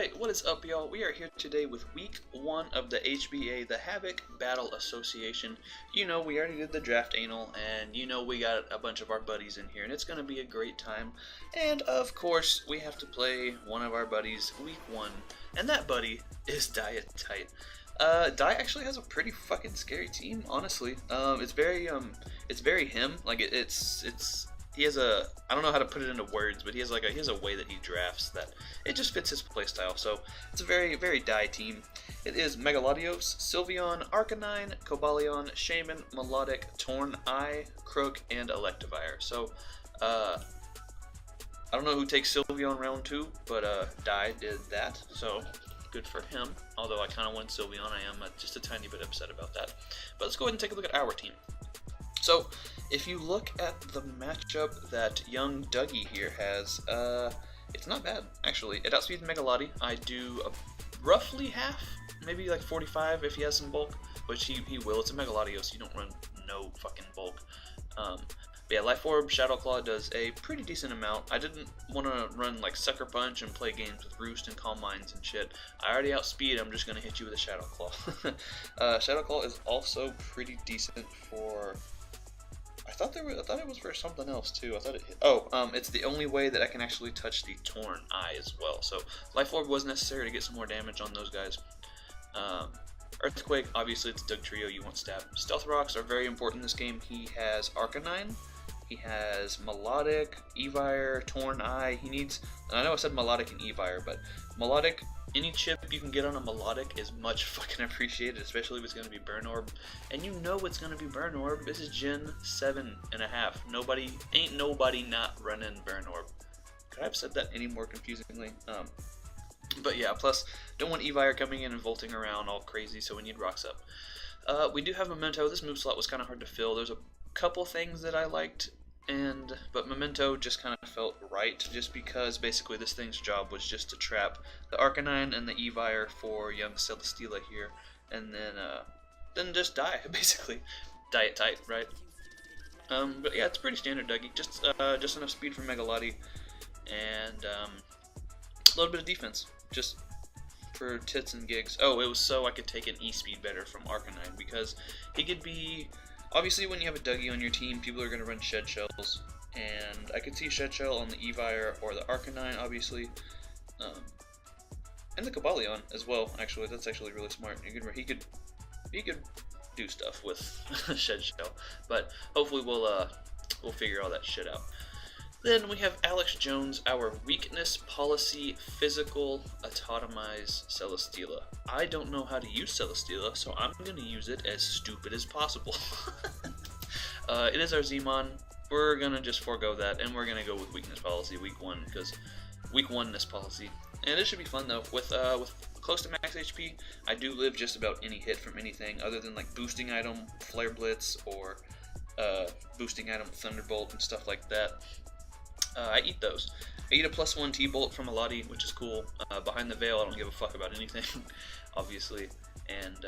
Alright, what is up, y'all? We are here today with week 1 of the HBA, the Havoc Battle Association. You know, we already did the draft anal, and you know we got a bunch of our buddies in here, and it's going to be a great time. And, of course, we have to play one of our buddies week 1, and that buddy is DyeItTight. Dye actually has a pretty fucking scary team, honestly. It's very him. Like, he has a, I don't know how to put it into words, but he has a way that he drafts that it just fits his playstyle. So it's a very, very Dye team. It is Mega Latios, Sylveon, Arcanine, Cobalion, Shaymin, Melodic, Torn Eye, Crook, and Electivire. So I don't know who takes Sylveon round 2, but Dye did that. So good for him. Although I kind of want Sylveon, I am just a tiny bit upset about that. But let's go ahead and take a look at our team. So, if you look at the matchup that young Dougie here has, it's not bad, actually. It outspeeds Mega Lati. I do roughly half, maybe like 45 if he has some bulk, which he will. It's a Mega Latios, so you don't run no fucking bulk. But yeah, Life Orb, Shadow Claw does a pretty decent amount. I didn't want to run like Sucker Punch and play games with Roost and Calm Minds and shit. I already outspeed, I'm just going to hit you with a Shadow Claw. Shadow Claw is also pretty decent for... I thought it was for something else too. I thought it hit. It's the only way that I can actually touch the Torn Eye as well. So Life Orb was necessary to get some more damage on those guys. Earthquake, obviously it's Doug Trio, you want stab. Stealth Rocks are very important in this game. He has Arcanine, he has Melodic, Evire, Torn Eye. He needs, and I know I said Melodic and Evire, but Melodic, any chip you can get on a Melodic is much fucking appreciated, especially if it's going to be Burn Orb. And you know it's going to be Burn Orb. This is Gen 7.5. Ain't nobody not running Burn Orb. Could I have said that any more confusingly? But yeah, plus, don't want Evire coming in and volting around all crazy, so we need Rocks Up. We do have Memento. This move slot was kind of hard to fill. There's a couple things that I liked, but Memento just kind of felt right, just because basically this thing's job was just to trap the Arcanine and the Evire for young Celesteela here, and then just die, basically. DyeItTight, right? But yeah, it's pretty standard Dougie, just enough speed for Mega Lati, and a little bit of defense, just for tits and gigs. Oh, it was so I could take an E-speed better from Arcanine, because he could be... Obviously, when you have a Dougie on your team, people are going to run Shed Shells, and I could see Shed Shell on the Evire or the Arcanine, obviously, and the Cobalion as well. Actually, that's actually really smart. He could do stuff with Shed Shell, but hopefully we'll figure all that shit out. Then we have Alex Jones, our weakness policy physical autotomize Celesteela. I don't know how to use Celesteela, so I'm going to use it as stupid as possible. It is our Zmon. We're going to just forego that, and we're going to go with weakness policy week 1, because week 1-ness policy. And it should be fun though. With close to max HP, I do live just about any hit from anything other than like boosting item, Flare Blitz, or boosting item Thunderbolt and stuff like that. I eat those. I eat a +1 T-Bolt from a Lati, which is cool. Behind the Veil, I don't give a fuck about anything, obviously. And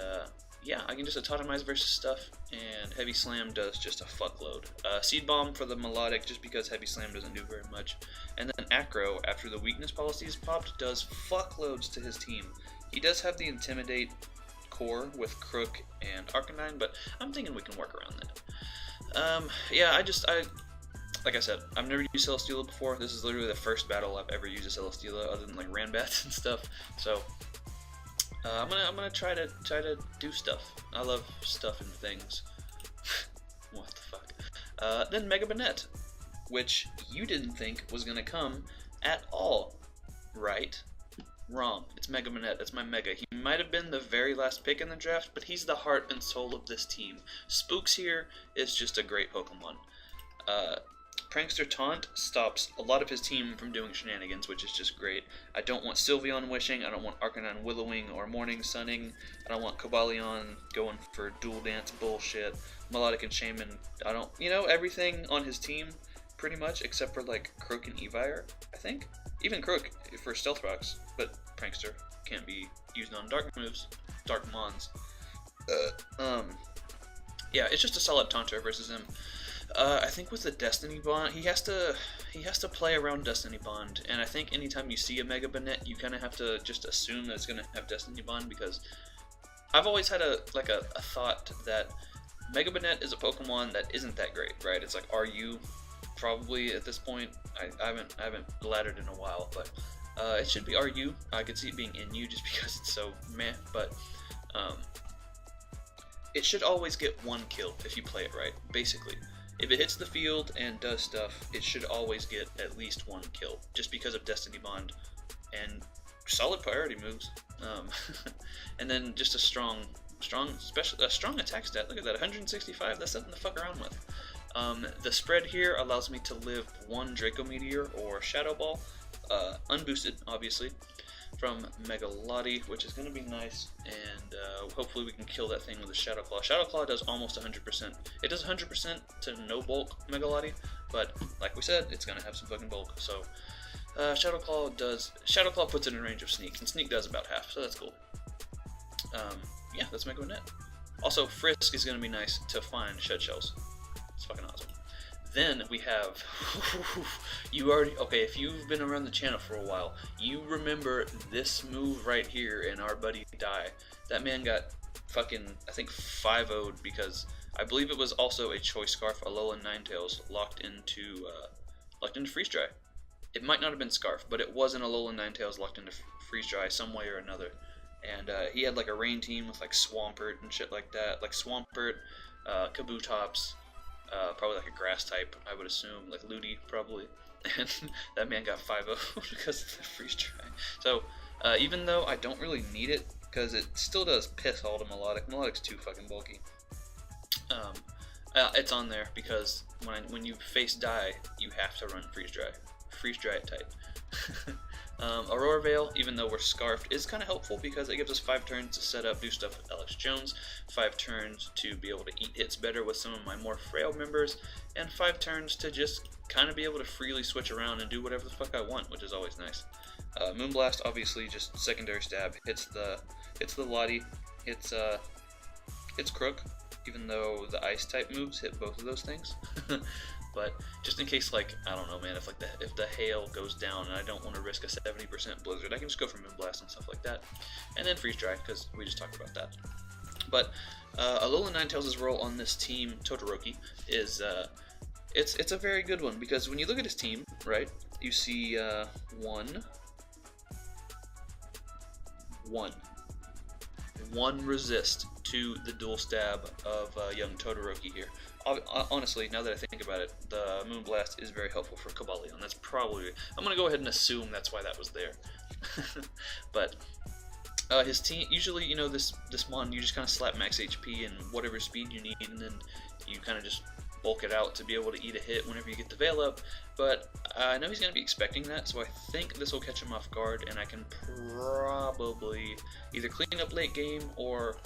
yeah, I can just autotomize versus stuff, and Heavy Slam does just a fuckload. Seed Bomb for the Melodic, just because Heavy Slam doesn't do very much. And then Acro, after the weakness policy is popped, does fuckloads to his team. He does have the Intimidate core with Crook and Arcanine, but I'm thinking we can work around that. Yeah, like I said, I've never used Celesteela before. This is literally the first battle I've ever used a Celesteela, other than like Ranbats and stuff. So I'm gonna try to do stuff. I love stuff and things. What the fuck? Then Mega Banette, which you didn't think was gonna come at all, right? Wrong. It's Mega Banette. It's my Mega. He might have been the very last pick in the draft, but he's the heart and soul of this team. Spooks here is just a great Pokemon. Prankster Taunt stops a lot of his team from doing shenanigans, which is just great. I don't want Sylveon wishing, I don't want Arcanine Willowing or Morning Sunning, I don't want Cobalion going for dual dance bullshit, Melodic and Shaymin, I don't, everything on his team, pretty much, except for like Crook and Evire, I think. Even Crook for Stealth Rocks, but Prankster can't be used on Dark moves, Dark Mons. Yeah, it's just a solid taunter versus him. I think with the Destiny Bond, he has to play around Destiny Bond, and I think anytime you see a Mega Banette, you kind of have to just assume that it's gonna have Destiny Bond, because I've always had a thought that Mega Banette is a Pokemon that isn't that great, right? It's like RU, probably at this point. I haven't laddered in a while, but it should be RU. I could see it being NU just because it's so meh, but it should always get one kill if you play it right, basically. If it hits the field and does stuff, it should always get at least one kill, just because of Destiny Bond and solid priority moves. And then just a strong attack stat. Look at that, 165. That's something to fuck around with. The spread here allows me to live one Draco Meteor or Shadow Ball, unboosted, obviously, from Mega Lati, which is going to be nice, and hopefully we can kill that thing with a Shadow Claw. Shadow Claw does almost 100%. It does 100% to no bulk Mega Lati, but like we said, it's going to have some fucking bulk, so Shadow Claw puts it in range of Sneak, and Sneak does about half, so that's cool. Yeah, that's Mega Banette. Also, Frisk is going to be nice to find Shed Shells. It's fucking awesome. Then we have, if you've been around the channel for a while, you remember this move right here in our buddy Die. That man got fucking, I think, 5-0'd because I believe it was also a Choice Scarf, Alolan Ninetales, locked into Freeze Dry. It might not have been Scarf, but it was an Alolan Ninetales locked into Freeze Dry some way or another. And he had like a rain team with like Swampert and shit like that, like Swampert, Kabutops, probably like a grass type, I would assume, like Ludi probably, and that man got 5-0 because of the Freeze Dry. So even though I don't really need it, because it still does piss all to Melodic. Melodic's too fucking bulky. It's on there because when you face Die, you have to run Freeze Dry. Freeze Dry it tight. Aurora Veil, even though we're Scarfed, is kind of helpful because it gives us 5 turns to set up, do stuff with Alex Jones, 5 turns to be able to eat hits better with some of my more frail members, and 5 turns to just kind of be able to freely switch around and do whatever the fuck I want, which is always nice. Moonblast, obviously, just secondary stab, hits the Lati, it's Crook, even though the Ice type moves hit both of those things. But just in case, like, I don't know, man, if the hail goes down and I don't want to risk a 70% blizzard, I can just go for Moonblast and stuff like that. And then Freeze Dry, because we just talked about that. But Alolan Ninetales' role on this team, Todoroki, is, it's a very good one, because when you look at his team, right, you see one resist to the dual stab of young Todoroki here. Honestly, now that I think about it, the Moonblast is very helpful for Cobalion. That's probably, I'm going to go ahead and assume that's why that was there. But his team, usually, you know, this mon, you just kind of slap max HP and whatever speed you need, and then you kind of just bulk it out to be able to eat a hit whenever you get the Veil up. But I know he's going to be expecting that, so I think this will catch him off guard, and I can probably either clean up late game or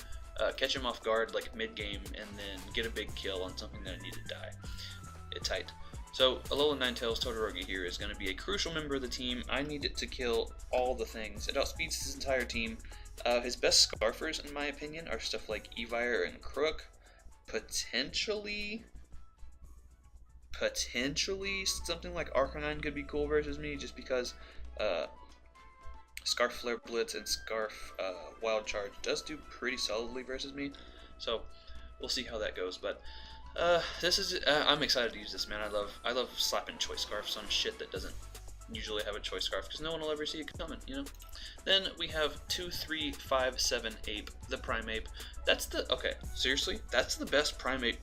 catch him off guard like mid game and then get a big kill on something that I need to die. DyeItTight. So Alolan Ninetales Todoroki here is going to be a crucial member of the team. I need it to kill all the things. It outspeeds his entire team. His best Scarfers, in my opinion, are stuff like Evire and Crook. Potentially something like Arcanine could be cool versus me, just because Scarf Flare Blitz and Scarf Wild Charge does do pretty solidly versus me, so we'll see how that goes. But this is I'm excited to use this, man. I love slapping Choice Scarfs on shit that doesn't usually have a Choice Scarf, because no one will ever see it coming, you know. Then we have 2, 3, 5, 7 Ape, the Primeape. That's the seriously, that's the best Primeape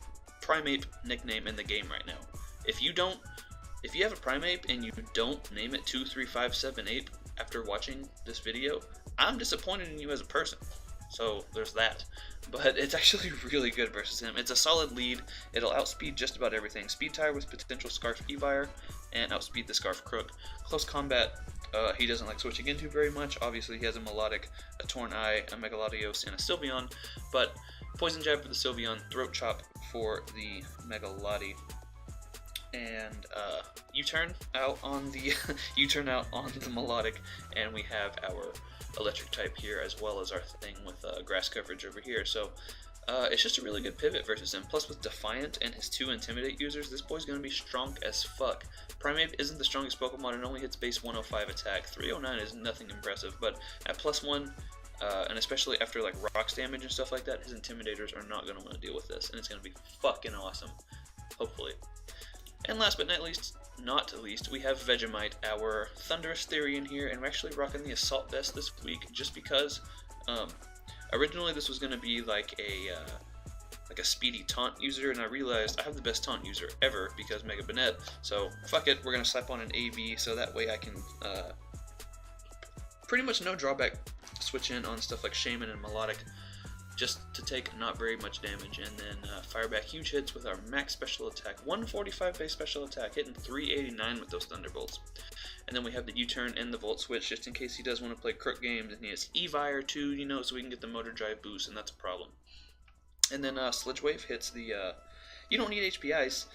nickname in the game right now. If you have a Primeape and you don't name it 2, 3, 5, 7 Ape after watching this video, I'm disappointed in you as a person. So there's that. But it's actually really good versus him. It's a solid lead. It'll outspeed just about everything. Speed Tire with potential Scarf Evire, and outspeed the Scarf Crook. Close combat, he doesn't like switching into very much. Obviously he has a Melodic, a Torn Eye, a Mega Latios, and a Sylveon. But Poison Jab for the Sylveon, Throat Chop for the Mega Lati. And U-turn out on the Melodic, and we have our electric type here, as well as our thing with grass coverage over here. So It's just a really good pivot versus him. Plus with Defiant and his 2 Intimidate users, this boy's going to be strong as fuck. Primeape isn't the strongest Pokemon and only hits base 105 attack. 309 is nothing impressive, but at +1, and especially after like rocks damage and stuff like that, his Intimidators are not going to want to deal with this, and it's going to be fucking awesome. Hopefully. And last but not least, we have Vegemite, our Thunderous Therian here, and we're actually rocking the Assault Vest this week just because originally this was going to be like a speedy taunt user, and I realized I have the best taunt user ever because Mega Banette, so fuck it, we're going to slap on an AV so that way I can pretty much no drawback switch in on stuff like Shaymin and Melodic, just to take not very much damage, and then fire back huge hits with our max special attack, 145 base special attack, hitting 389 with those Thunderbolts. And then we have the U-turn and the Volt Switch, just in case he does want to play Crook games, and he has Evire too, you know, so we can get the Motor Drive boost, and that's a problem. And then Sludge Wave hits the, you don't need HBIs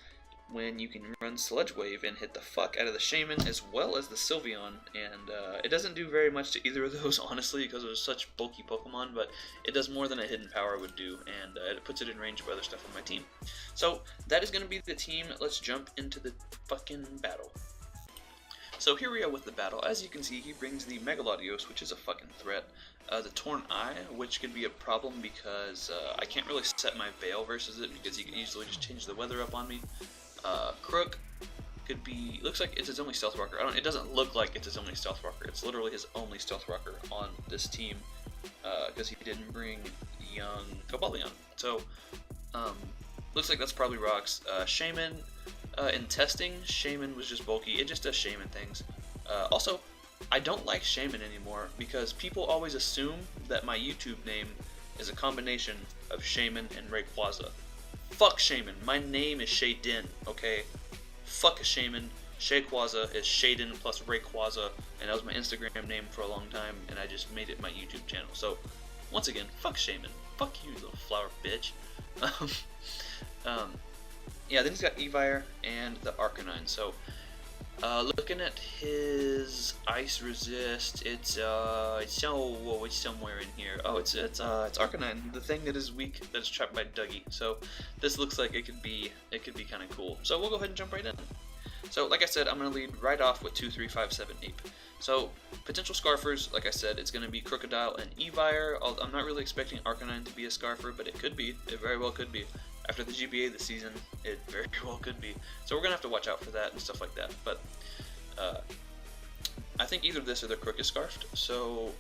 when you can run Sludge Wave and hit the fuck out of the Shaymin as well as the Sylveon, and it doesn't do very much to either of those, honestly, because it was such bulky Pokemon, but it does more than a Hidden Power would do, and it puts it in range of other stuff on my team. So that is going to be the team. Let's jump into the fucking battle. So here we are with the battle. As you can see, he brings the Mega Latios, which is a fucking threat. The Torn Eye, which could be a problem because I can't really set my Veil versus it because he can easily just change the weather up on me. Crook could be, looks like it's his only Stealth Rocker. It doesn't look like it's his only Stealth Rocker. It's literally his only Stealth Rocker on this team because he didn't bring young Cobalion. So, looks like that's probably rocks. Shaymin, in testing, Shaymin was just bulky. It just does Shaymin things. Also, I don't like Shaymin anymore because people always assume that my YouTube name is a combination of Shaymin and Rayquaza. Fuck Shaymin. My name is Shaydin, okay? Fuck a Shaymin. Shayquaza is Shaydin plus Rayquaza, and that was my Instagram name for a long time, and I just made it my YouTube channel. So, once again, fuck Shaymin. Fuck you, little flower bitch. Yeah, then he's got Evire and the Arcanine. So, looking at his Ice Resist, it's somewhere in here. Oh, it's Arcanine, the thing that is weak, that is trapped by Dougie. So this looks like it could be kind of cool. So we'll go ahead and jump right in. So like I said, I'm gonna lead right off with 2, 3, 5, 7, 8. So potential Scarfers, like I said, it's gonna be Krookodile and Evire. I'm not really expecting Arcanine to be a Scarfer, but it could be. It very well could be. After the GBA this season, it very well could be. So we're going to have to watch out for that and stuff like that. But I think either this or the Crook is Scarfed. So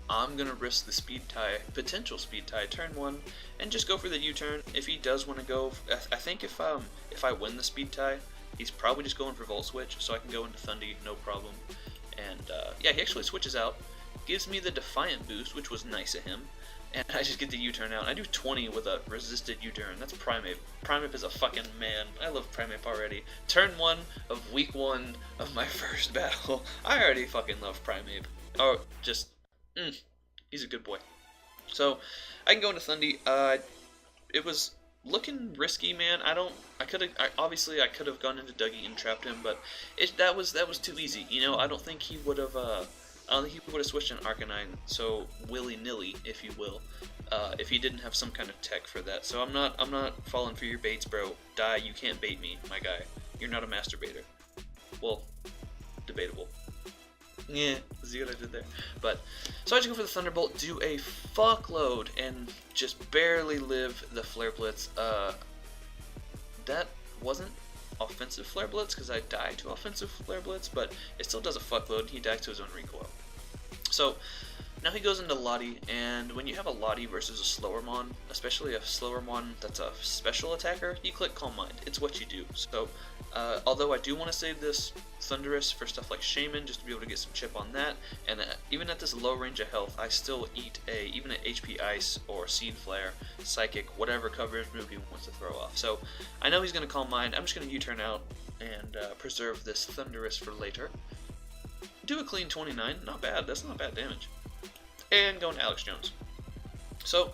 I'm going to risk the Speed Tie, potential Speed Tie, turn 1, and just go for the U-turn. If he does want to go, I think if I win the Speed Tie, he's probably just going for Volt Switch, so I can go into Thundy, no problem. And yeah, he actually switches out, gives me the Defiant boost, which was nice of him. And I just get the U-turn out. I do 20 with a resisted U-turn. That's Primeape. Primeape is a fucking man. I love Primeape already. Turn 1 of week 1 of my first battle. I already fucking love Primeape. Oh, just, he's a good boy. So, I can go into Thundy. It was looking risky, man. Obviously I could have gone into Dougie and trapped him, but that was too easy. You know, I don't think he would have, I don't think he would have switched an Arcanine so willy-nilly, if you will, if he didn't have some kind of tech for that. So I'm not falling for your baits, bro. Die, you can't bait me, my guy. You're not a masturbator. Well, debatable. Yeah, see what I did there? But, so I just go for the Thunderbolt, do a fuckload, and just barely live the Flare Blitz. That wasn't offensive Flare Blitz, because I died to offensive Flare Blitz, but it still does a fuckload. He dies to his own recoil. So now he goes into Lati, and when you have a Lati versus a slower mon, especially a slower mon that's a special attacker, you click Calm Mind. It's what you do. So although I do want to save this Thunderous for stuff like Shaymin, just to be able to get some chip on that, and even at this low range of health, I still eat even an HP Ice or Seed Flare, Psychic, whatever coverage move he wants to throw off. So I know he's going to Calm Mind. I'm just going to U-turn out and preserve this Thunderous for later. Do a clean 29, not bad, that's not bad damage. And go into Alex Jones. So,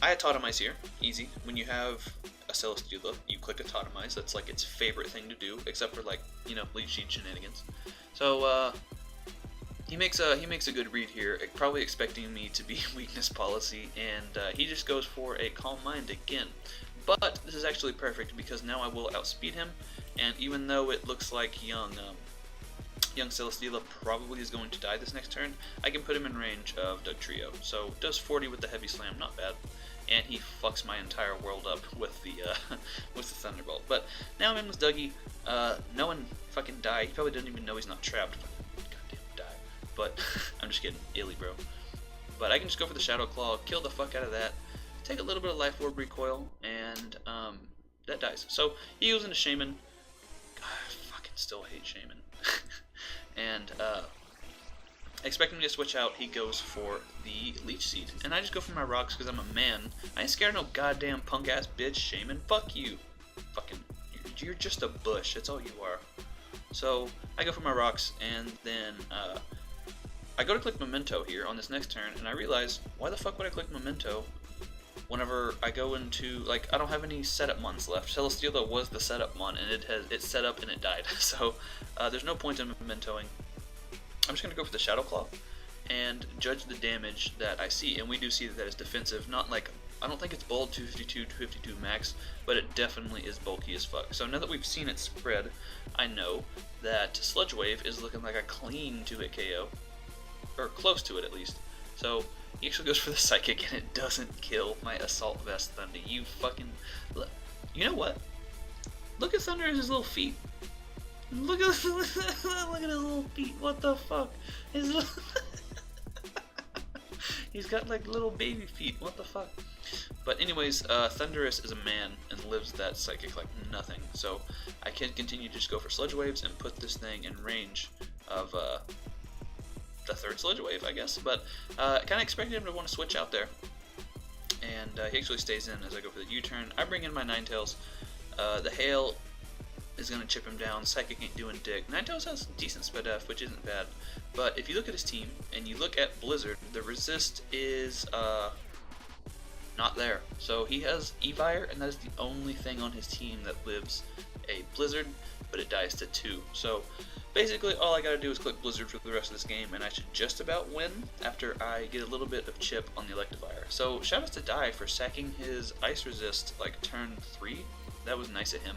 I Atomize here, easy. When you have a Celesteela, you click Atomize, that's like its favorite thing to do, except for like, you know, Leech Seed shenanigans. So, he makes a good read here, probably expecting me to be weakness policy, and he just goes for a Calm Mind again. But this is actually perfect because now I will outspeed him, and even though it looks like young Celesteela probably is going to die this next turn, I can put him in range of Dugtrio. So does 40 with the heavy slam, not bad. And he fucks my entire world up with the with the Thunderbolt. But now I'm in with Dougie. No one fucking die. He probably doesn't even know he's not trapped. Goddamn die. But I'm just kidding, illy bro. But I can just go for the Shadow Claw, kill the fuck out of that, take a little bit of Life Orb recoil, and that dies. So he goes into Shaymin. God, I fucking still hate Shaymin. And expecting me to switch out, he goes for the Leech Seed. And I just go for my rocks because I'm a man. I ain't scared of no goddamn punk ass bitch, Shaymin. Fuck you. Fucking, you're just a bush. That's all you are. So I go for my rocks, and then I go to click Memento here on this next turn, and I realize, why the fuck would I click Memento whenever I go into, like, I don't have any setup mons left. Celesteela was the setup mon, and it's set up and it died. So there's no point in Mementoing. I'm just going to go for the Shadow Claw and judge the damage that I see, and we do see that it's defensive, not like, I don't think it's bold 252, 252 max, but it definitely is bulky as fuck. So now that we've seen it spread, I know that Sludge Wave is looking like a clean 2-hit KO, or close to it at least. So he actually goes for the Psychic, and it doesn't kill my Assault Vest Thunder. You fucking, look, you know what? Look at Thunder's little feet. Look at look at his little feet. What the fuck? His little he's got like little baby feet. What the fuck? But anyways, Thundurus is a man and lives that Psychic like nothing. So I can continue to just go for Sludge Waves and put this thing in range of the third Sludge Wave, I guess. But I kind of expected him to want to switch out there. And he actually stays in as I go for the U-turn. I bring in my Ninetales. The Hail is going to chip him down. Psychic ain't doing dick. Ninetales has decent SpDef, which isn't bad. But if you look at his team, and you look at Blizzard, the resist is not there. So he has Evire, and that is the only thing on his team that lives a Blizzard, but it dies to 2. So basically all I gotta do is click Blizzard for the rest of this game, and I should just about win after I get a little bit of chip on the Electivire. So shoutouts to Die for sacking his Ice Resist like turn 3. That was nice of him.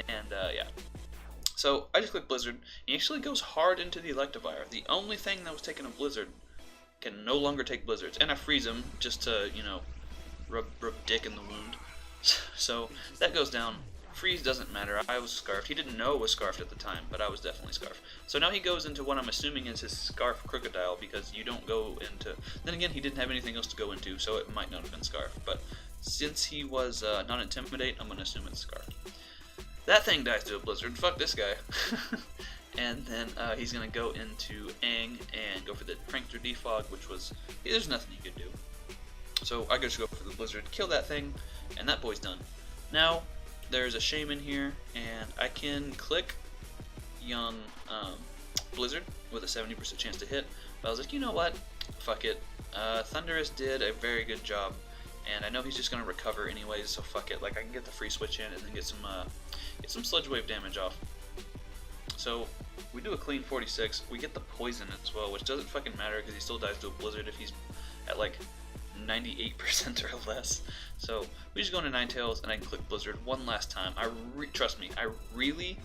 And yeah. So I just click Blizzard. He actually goes hard into the Electivire. The only thing that was taking a Blizzard can no longer take Blizzards. And I freeze him just to, you know, rub dick in the wound. So that goes down. Freeze doesn't matter. I was Scarfed. He didn't know it was Scarfed at the time, but I was definitely Scarfed. So now he goes into what I'm assuming is his Scarf Krookodile, because you don't go into... Then again, he didn't have anything else to go into, so it might not have been Scarf. But since he was not Intimidate, I'm going to assume it's Scarf. That thing dies to a Blizzard. Fuck this guy. And then he's going to go into Aang and go for the Prankster Defog, which was... There's nothing you could do. So I just go for the Blizzard, kill that thing, and that boy's done. Now, there's a Shaymin here, and I can click young Blizzard with a 70% chance to hit. But I was like, you know what? Fuck it. Thundurus did a very good job, and I know he's just going to recover anyways, so fuck it. Like, I can get the free switch in and then get some Sludge Wave damage off. So we do a clean 46. We get the poison as well, which doesn't fucking matter because he still dies to a Blizzard if he's at like 98% or less. So we just go into Ninetales and I can click Blizzard one last time. Trust me, I really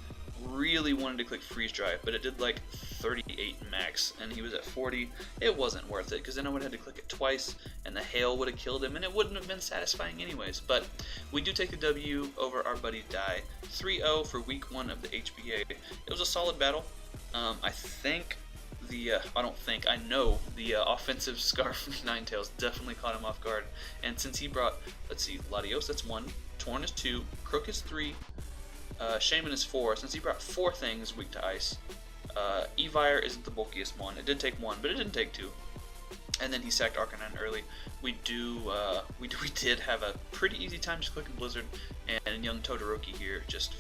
wanted to click Freeze Dry, but it did like 38 max and he was at 40. It wasn't worth it because then I would have had to click it twice and the Hail would have killed him and it wouldn't have been satisfying anyways. But we do take the W over our buddy Die. 3-0 for week 1 of the HBA. It was a solid battle. I know the offensive Scarf Ninetales definitely caught him off guard. And since he brought, let's see, Latios, that's 1, Torn is 2, Crook is 3, Shaymin is 4. Since he brought 4 things weak to ice, Evire isn't the bulkiest one. It did take 1, but it didn't take 2. And then he sacked Arcanine early. We did have a pretty easy time just clicking Blizzard, and young Todoroki here just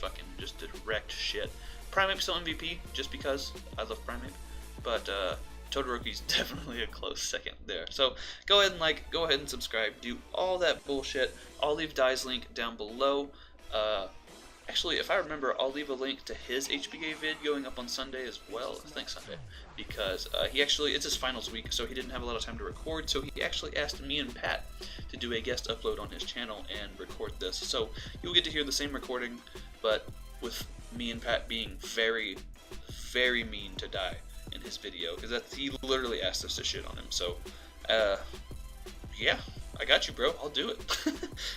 did wrecked shit. Primeape's still MVP, just because I love Primeape. But Todoroki's definitely a close second there. So go ahead and like, go ahead and subscribe, do all that bullshit. I'll leave Dye's link down below. Actually, if I remember, I'll leave a link to his HBA vid going up on Sunday as well. I think Sunday. because it's his finals week, so he didn't have a lot of time to record, so he actually asked me and Pat to do a guest upload on his channel and record this. So you'll get to hear the same recording, but with me and Pat being very, very mean to Dye in his video, because he literally asked us to shit on him. So, yeah, I got you, bro. I'll do it.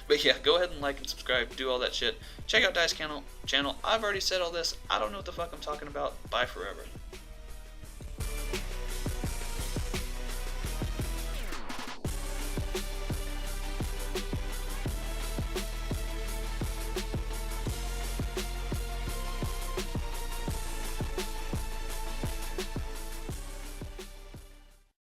But yeah, go ahead and like and subscribe, do all that shit. Check out Dye's channel. I've already said all this. I don't know what the fuck I'm talking about. Bye forever.